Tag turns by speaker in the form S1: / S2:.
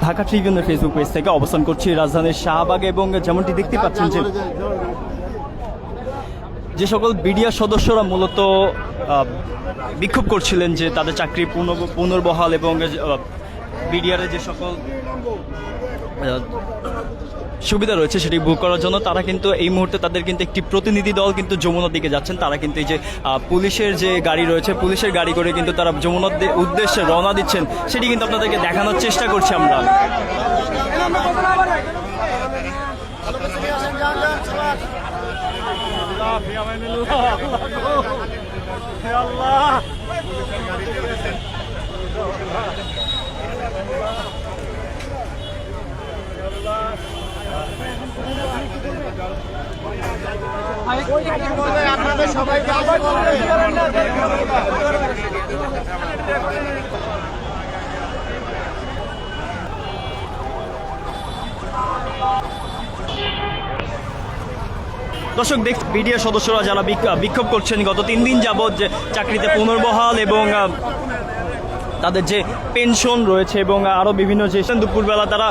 S1: Dhaka ট্রিবিউনের Facebook page থেকে অবস্থান করছি রাজধানীর শাহবাগে এবং যেমনটি দেখতে পাচ্ছেন যে সকল বিডিআর সদস্যরা মূলত বিক্ষোভ করছিলেন যে তাদের চাকরি পুনর্বহাল এবং বিডিআরের যে সকল সুবিধা রয়েছে সেটি ভোগ করার জন্য তারা কিন্তু এই মুহূর্তে তাদের কিন্তু একটি প্রতিনিধি দল কিন্তু যমুনার দিকে যাচ্ছেন। তারা কিন্তু এই যে পুলিশের যে গাড়ি রয়েছে পুলিশের গাড়ি করে কিন্তু তারা যমুনার উদ্দেশ্যে রওনা দিচ্ছেন, সেটি কিন্তু আপনাদেরকে দেখানোর চেষ্টা করছি আমরা।
S2: আপনাদের সবাইকে
S1: দর্শক বিডিআর সদস্যরা যারা বিক্ষোভ করছেন গত 3 দিন যাবৎ যে চাকরিতে পুনর্বহাল এবং তাদের যে পেনশন রয়েছে এবং আরও বিভিন্ন যে দুপুরবেলা তারা